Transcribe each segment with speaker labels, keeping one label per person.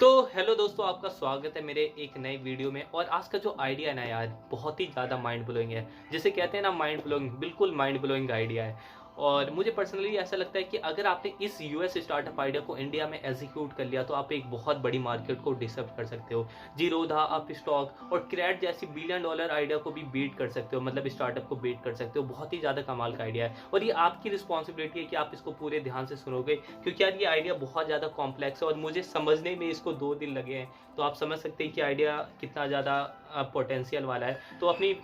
Speaker 1: तो हेलो दोस्तों, आपका स्वागत है मेरे एक नए वीडियो में। और आज का जो आइडिया है ना यार, बहुत ही ज़्यादा माइंड ब्लोइंग है। जिसे कहते हैं ना माइंड ब्लोइंग, बिल्कुल माइंड ब्लोइंग आइडिया है। और मुझे पर्सनली ऐसा लगता है कि अगर आपने इस यूएस स्टार्टअप आइडिया को इंडिया में एग्जीक्यूट कर लिया तो आप एक बहुत बड़ी मार्केट को डिसर्व कर सकते हो। जीरोधा, अपस्टॉक और क्रैड जैसी बिलियन डॉलर आइडिया को भी बीट कर सकते हो, मतलब स्टार्टअप को बीट कर सकते हो। बहुत ही ज़्यादा कमाल का आइडिया है और ये आपकी रिस्पॉन्सिबिलिटी है कि आप इसको पूरे ध्यान से सुनोगे, क्योंकि यार ये आइडिया बहुत ज़्यादा कॉम्प्लेक्स है और मुझे समझने में इसको 2 दिन लगे हैं। तो आप समझ सकते हैं कि आइडिया कितना ज़्यादा पोटेंशियल वाला है। तो अपनी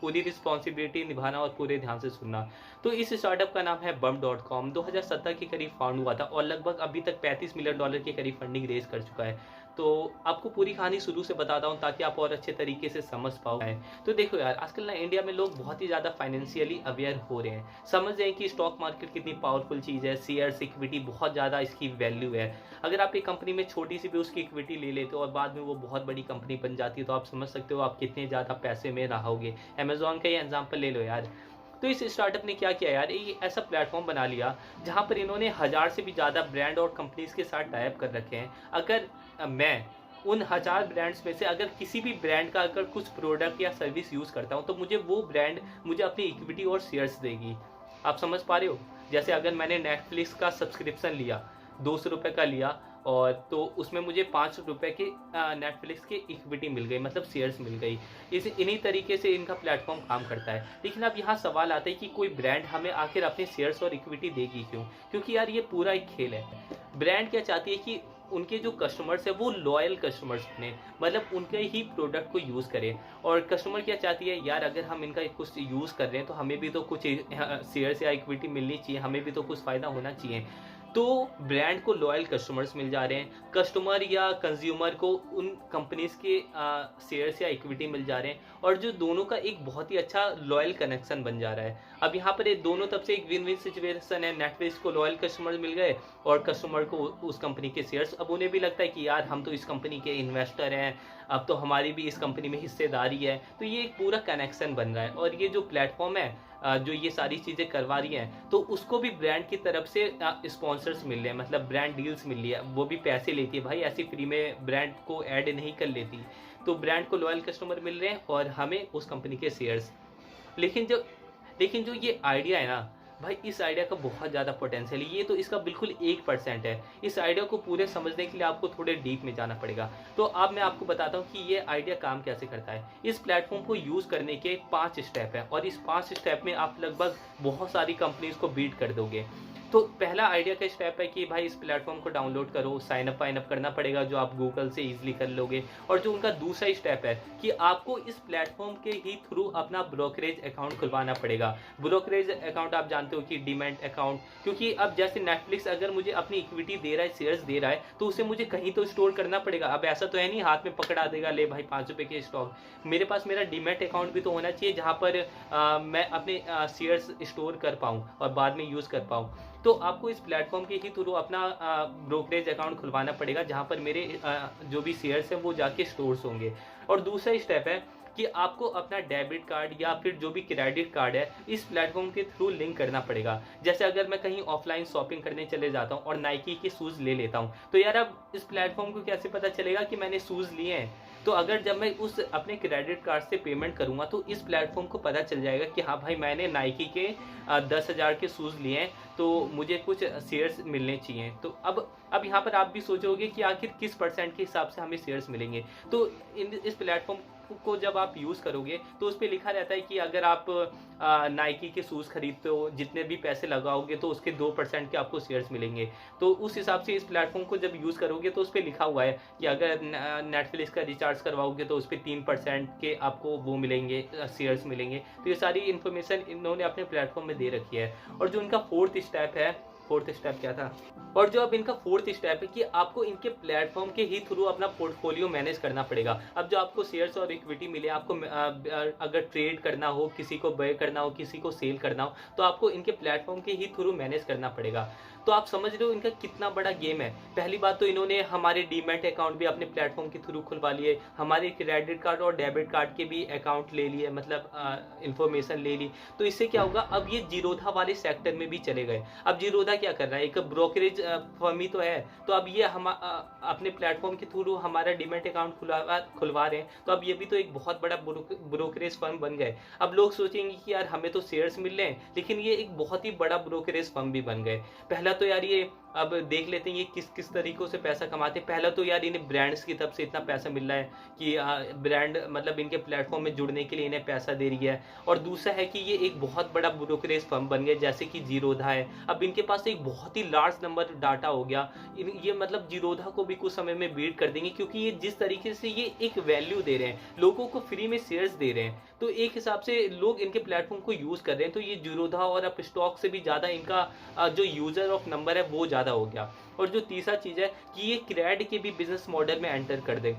Speaker 1: पूरी रिस्पॉन्सिबिलिटी निभाना और पूरे ध्यान से सुनना। तो इस स्टार्टअप का नाम है bump.com। 2017 के करीब फाउंड हुआ था और लगभग अभी तक $35 मिलियन के करीब फंडिंग रेज कर चुका है। तो आपको पूरी कहानी शुरू से बताता हूँ ताकि आप और अच्छे तरीके से समझ पाओ। तो देखो यार, आजकल ना इंडिया में लोग बहुत ही ज़्यादा फाइनेंशियली अवेयर हो रहे हैं, समझ रहे हैं कि स्टॉक मार्केट कितनी पावरफुल चीज़ है। शेयर्स, इक्विटी, बहुत ज़्यादा इसकी वैल्यू है। अगर आप एक कंपनी में छोटी सी भी उसकी इक्विटी ले लेते हो और बाद में वो बहुत बड़ी कंपनी बन जाती है, तो आप समझ सकते हो आप कितने ज़्यादा पैसे में रहोगे। अमेजोन का ही एग्जाम्पल ले लो यार। तो इस स्टार्टअप ने क्या किया यार, ये ऐसा प्लेटफॉर्म बना लिया जहां पर इन्होंने 1000 से भी ज़्यादा ब्रांड और कंपनीज के साथ टाइप कर रखे हैं। अगर मैं उन 1000 ब्रांड्स में से अगर किसी भी ब्रांड का अगर कुछ प्रोडक्ट या सर्विस यूज़ करता हूँ, तो मुझे वो ब्रांड मुझे अपनी इक्विटी और शेयर्स देगी। आप समझ पा रहे हो? जैसे अगर मैंने नेटफ्लिक्स का सब्सक्रिप्शन लिया, ₹200 का लिया, और तो उसमें मुझे ₹5 के नेटफ्लिक्स की इक्विटी मिल गई, मतलब शेयर्स मिल गई। इन्हीं तरीके से इनका प्लेटफॉर्म काम करता है। लेकिन अब यहाँ सवाल आता है कि कोई ब्रांड हमें आखिर अपने शेयर्स और इक्विटी देगी क्यों? क्योंकि यार ये पूरा एक खेल है। ब्रांड क्या चाहती है कि उनके जो कस्टमर्स है वो लॉयल कस्टमर्स बने, मतलब उनके ही प्रोडक्ट को यूज़ करें। और कस्टमर क्या चाहती है यार, अगर हम इनका कुछ यूज़ कर रहे हैं तो हमें भी तो कुछ शेयर्स या इक्विटी मिलनी चाहिए, हमें भी तो कुछ फ़ायदा होना चाहिए। तो ब्रांड को लॉयल कस्टमर्स मिल जा रहे हैं, कस्टमर या कंज्यूमर को उन कंपनीज के शेयर्स या इक्विटी मिल जा रहे हैं, और जो दोनों का एक बहुत ही अच्छा लॉयल कनेक्शन बन जा रहा है। अब यहाँ पर दोनों तरफ से एक विन विन सिचुएशन है। नेटफ्लिक्स को लॉयल कस्टमर मिल गए और कस्टमर को उस कंपनी के शेयर्स। अब उन्हें भी लगता है कि यार हम तो इस कंपनी के इन्वेस्टर हैं, अब तो हमारी भी इस कंपनी में हिस्सेदारी है। तो ये एक पूरा कनेक्शन बन रहा है। और ये जो प्लेटफॉर्म है जो ये सारी चीज़ें करवा रही हैं, तो उसको भी ब्रांड की तरफ से स्पॉन्सर्स मिल रहे हैं, मतलब ब्रांड डील्स मिल रही है। वो भी पैसे लेती है भाई, ऐसी फ्री में ब्रांड को ऐड नहीं कर लेती। तो ब्रांड को लॉयल कस्टमर मिल रहे हैं और हमें उस कंपनी के शेयर्स। लेकिन जो लेकिन जो ये आइडिया है ना भाई, इस आइडिया का बहुत ज़्यादा पोटेंशियल है। ये तो इसका बिल्कुल 1% है। इस आइडिया को पूरे समझने के लिए आपको थोड़े डीप में जाना पड़ेगा। तो अब मैं आपको बताता हूँ कि ये आइडिया काम कैसे करता है। इस प्लेटफॉर्म को यूज़ करने के 5 स्टेप हैं और इस 5 स्टेप में आप लगभग बहुत सारी कंपनीज को बीट कर दोगे। तो पहला आइडिया का स्टेप है कि भाई इस प्लेटफॉर्म को डाउनलोड करो, साइन अप करना पड़ेगा, जो आप गूगल से इजीली कर लोगे। और जो उनका दूसरा स्टेप है कि आपको इस प्लेटफॉर्म के ही थ्रू अपना ब्रोकरेज अकाउंट खुलवाना पड़ेगा। ब्रोकरेज अकाउंट आप जानते हो कि डीमैट अकाउंट, क्योंकि अब जैसे नेटफ्लिक्स अगर मुझे अपनी इक्विटी दे रहा है, शेयर्स दे रहा है, तो उसे मुझे कहीं तो स्टोर करना पड़ेगा। अब ऐसा तो है नहीं हाथ में पकड़ा देगा, ले भाई ₹5 के स्टॉक। मेरे पास मेरा डीमैट अकाउंट भी तो होना चाहिए जहाँ पर मैं अपने शेयर्स स्टोर कर पाऊँ और बाद में यूज़ कर पाऊँ। तो आपको इस प्लेटफॉर्म के ही थ्रू अपना ब्रोकरेज अकाउंट खुलवाना पड़ेगा जहाँ पर मेरे जो भी शेयर्स हैं वो जाके स्टोर्स होंगे। और दूसरा स्टेप है कि आपको अपना डेबिट कार्ड या फिर जो भी क्रेडिट कार्ड है इस प्लेटफॉर्म के थ्रू लिंक करना पड़ेगा। जैसे अगर मैं कहीं ऑफलाइन शॉपिंग करने चले जाता हूँ और नाइकी के शूज़ ले लेता हूँ, तो यार अब इस प्लेटफॉर्म को कैसे पता चलेगा कि मैंने शूज़ लिए हैं? तो अगर जब मैं उस अपने क्रेडिट कार्ड से पेमेंट करूँगा तो इस प्लेटफॉर्म को पता चल जाएगा कि हाँ भाई, मैंने नाइकी के 10,000 के शूज़ लिए हैं, तो मुझे कुछ शेयर्स मिलने चाहिए। तो अब यहाँ पर आप भी सोचोगे कि आखिर किस परसेंट के हिसाब से हमें शेयर्स मिलेंगे। तो इस प्लेटफॉर्म को जब आप यूज़ करोगे तो उस पर लिखा रहता है कि अगर आप नाइकी के शूज़ खरीदते हो, जितने भी पैसे लगाओगे तो उसके 2% के आपको शेयर्स मिलेंगे। तो उस हिसाब से इस प्लेटफॉर्म को जब यूज़ करोगे तो उस पर लिखा हुआ है कि अगर नेटफ्लिक्स का रिचार्ज करवाओगे तो उस पर 3% के आपको वो मिलेंगे, शेयर्स मिलेंगे। तो ये सारी इन्फॉर्मेशन इन्होंने अपने प्लेटफॉर्म में दे रखी है। और जो इनका फोर्थ स्टेप क्या था? और जो अब इनका फोर्थ स्टेप है कि आपको इनके प्लेटफॉर्म के ही थ्रू अपना पोर्टफोलियो मैनेज करना पड़ेगा। अब जो आपको शेयर्स और इक्विटी मिले, आपको अगर ट्रेड करना हो, किसी को बाय करना हो, किसी को सेल करना हो, तो आपको इनके प्लेटफॉर्म के ही थ्रू मैनेज करना पड़ेगा। तो आप समझ रहे हो इनका कितना बड़ा गेम है। पहली बात तो इन्होंने हमारे डीमैट अकाउंट भी अपने प्लेटफॉर्म के थ्रू खुलवा लिए, हमारे क्रेडिट कार्ड और डेबिट कार्ड के भी अकाउंट ले लिए, मतलब इंफॉर्मेशन ले ली। तो इससे क्या होगा, अब ये जीरोधा वाले सेक्टर में भी चले गए। अब जीरोधा क्या कर रहा है, एक ब्रोकरेज फर्म ही तो है, तो अब ये हम अपने प्लेटफॉर्म के थ्रू हमारा डीमैट अकाउंट खुलवा रहे हैं, तो अब ये भी तो एक बहुत बड़ा ब्रोकरेज फर्म बन गए। अब लोग सोचेंगे कि यार हमें तो शेयर्स मिल रहे हैं, लेकिन ये एक बहुत ही बड़ा ब्रोकरेज फर्म भी बन गए। पहला तो यार ये अब देख लेते हैं ये किस किस तरीकों से पैसा कमाते हैं। पहला तो यार इन्हें ब्रांड्स की तरफ से इतना पैसा मिल रहा है कि ब्रांड मतलब इनके प्लेटफॉर्म में जुड़ने के लिए इन्हें पैसा दे रही है। और दूसरा है कि ये एक बहुत बड़ा ब्रोकरेज फर्म बन गया, जैसे कि जीरोधा है। अब इनके पास एक बहुत ही लार्ज नंबर डाटा हो गया, ये मतलब जीरोधा को भी कुछ समय में बीट कर देंगे, क्योंकि ये जिस तरीके से ये एक वैल्यू दे रहे हैं, लोगों को फ्री में शेयर्स दे रहे हैं, तो एक हिसाब से लोग इनके प्लेटफॉर्म को यूज कर रहे हैं। तो ये जीरोधा और अब स्टॉक से भी ज्यादा इनका जो यूजर ऑफ नंबर है वो ज्यादा हो गया। और जो तीसरा चीज है कि ये क्रेड के भी बिजनेस मॉडल में एंटर कर गए।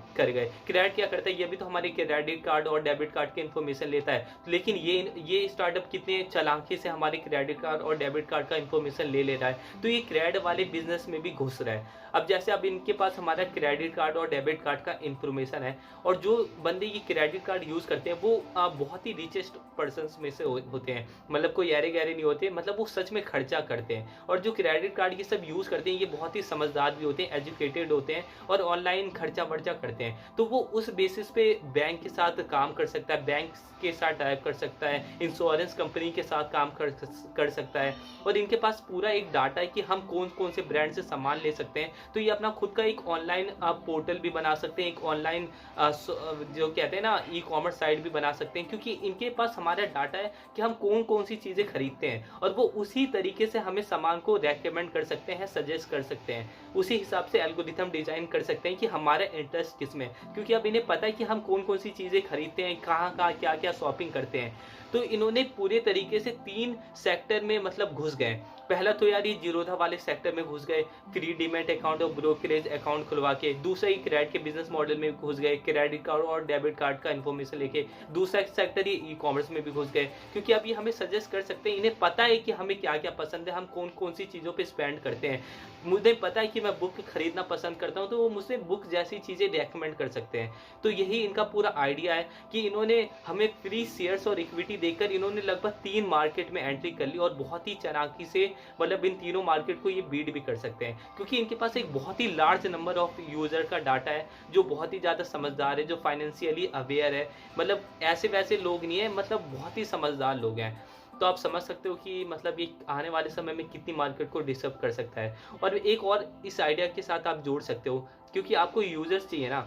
Speaker 1: क्रेड क्या करता है, ये भी तो हमारे क्रेडिट कार्ड और डेबिट कार्ड की इन्फॉर्मेशन लेता है, लेकिन ये स्टार्टअप कितने चालाकी से हमारे क्रेडिट कार्ड और डेबिट कार्ड का इन्फॉर्मेशन ले रहा है, तो ये क्रेड वाले बिजनेस में भी घुस रहा है। अब जैसे अब इनके पास हमारा क्रेडिट कार्ड और डेबिट कार्ड का इन्फॉर्मेशन है, और जो बंदे ये क्रेडिट कार्ड यूज करते हैं वो बहुत ही रिचेस्ट पर्सन में से होते हैं, मतलब कोई यारे गहरे नहीं होते, मतलब वो सच में खर्चा करते हैं। और जो क्रेडिट कार्ड ये सब यूज करते हैं ये बहुत ही समझदार भी होते हैं, एजुकेटेड होते हैं, और ऑनलाइन खर्चा वर्चा करते हैं। तो वो उस बेसिस पे बैंक के साथ काम कर सकता है, बैंक के साथ टाइप कर सकता है, इंश्योरेंस कंपनी के साथ काम कर सकता है। और इनके पास पूरा एक डाटा है कि हम कौन कौन से ब्रांड से सामान ले सकते हैं। तो ये अपना खुद का एक ऑनलाइन पोर्टल भी बना सकते हैं, एक ऑनलाइन जो कहते हैं ना ई कॉमर्स साइट भी बना सकते हैं, क्योंकि इनके पास हमारा डाटा है कि हम कौन कौन सी चीज़ें खरीदते हैं, और वो उसी तरीके से हमें सामान को रेकमेंड कर सकते हैं, सजेस्ट कर सकते हैं। उसी हिसाब से एल्गोरिथम डिजाइन कर सकते हैं कि हमारा इंटरेस्ट किस में, क्योंकि अब इन्हें पता है कि हम कौन कौन सी चीज़ें खरीदते हैं, कहाँ कहाँ क्या क्या शॉपिंग करते हैं। तो इन्होंने पूरे तरीके से 3 सेक्टर में मतलब घुस गए। पहला तो यार ये जीरोधा वाले सेक्टर में घुस गए, फ्री डीमैट अकाउंट और ब्रोकरेज अकाउंट खुलवा के। दूसरा ही क्रेडिट के बिजनेस मॉडल में घुस गए, क्रेडिट कार्ड और डेबिट कार्ड का इन्फॉर्मेशन लेके। दूसरा सेक्टर ये ई कॉमर्स में भी घुस गए, क्योंकि अब ये हमें सजेस्ट कर सकते हैं, इन्हें पता है कि हमें क्या क्या पसंद है, हम कौन कौन सी चीज़ों पर स्पेंड करते हैं। मुझे पता है कि मैं बुक खरीदना पसंद करता हूँ, तो वो मुझसे बुक जैसी चीज़ें रेकमेंड कर सकते हैं। तो यही इनका पूरा आइडिया है कि इन्होंने हमें फ्री शेयर्स और इक्विटी देकर इन्होंने लगभग 3 मार्केट में एंट्री कर ली, और बहुत ही चालाकी से मतलब इन तीनों मार्केट को ये बीट भी कर सकते हैं, क्योंकि इनके पास एक बहुत ही लार्ज नंबर ऑफ यूजर का डाटा है, जो बहुत ही ज़्यादा समझदार है, जो फाइनेंशियली अवेयर है। मतलब ऐसे वैसे लोग नहीं है, मतलब बहुत ही समझदार लोग हैं। तो आप समझ सकते हो कि मतलब ये आने वाले समय में कितनी मार्केट को डिस्टर्ब कर सकता है। और एक और इस आइडिया के साथ आप जोड़ सकते हो, क्योंकि आपको यूजर्स चाहिए ना,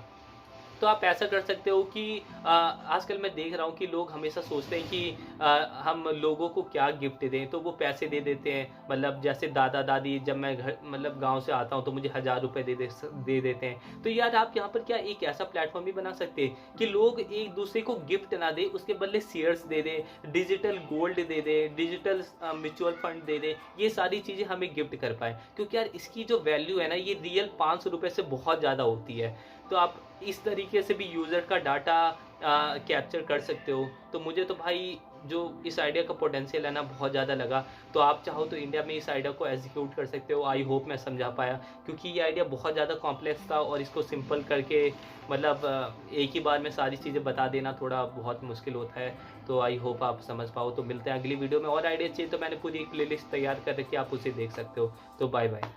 Speaker 1: तो आप ऐसा कर सकते हो कि आजकल मैं देख रहा हूँ कि लोग हमेशा सोचते हैं कि हम लोगों को क्या गिफ्ट दें, तो वो पैसे दे देते हैं। मतलब जैसे दादा दादी, जब मैं घर मतलब गांव से आता हूँ तो मुझे 1000 रुपये दे देते हैं। तो यार आप यहाँ पर क्या एक ऐसा प्लेटफॉर्म भी बना सकते हैं कि लोग एक दूसरे को गिफ्ट ना दे, उसके बदले शेयर्स दे दे, डिजिटल गोल्ड दे दे, डिजिटल म्यूचुअल फंड दे दे, ये सारी चीज़ें हमें गिफ्ट कर पाए। क्योंकि यार इसकी जो वैल्यू है ना, ये रियल 500 रुपये से बहुत ज़्यादा होती है। तो आप इस तरीके से भी यूज़र का डाटा कैप्चर कर सकते हो। तो मुझे तो भाई जो इस आइडिया का पोटेंशियल है ना, बहुत ज़्यादा लगा। तो आप चाहो तो इंडिया में इस आइडिया को एग्जीक्यूट कर सकते हो। आई होप मैं समझा पाया, क्योंकि ये आइडिया बहुत ज़्यादा कॉम्प्लेक्स था, और इसको सिंपल करके मतलब एक ही बार में सारी चीज़ें बता देना थोड़ा बहुत मुश्किल होता है। तो आई होप आप समझ पाओ। तो मिलते हैं अगली वीडियो में। और आइडिया चाहिए तो मैंने पूरी एक प्लेलिस्ट तैयार कर रखी है, आप उसे देख सकते हो। तो बाय बाय।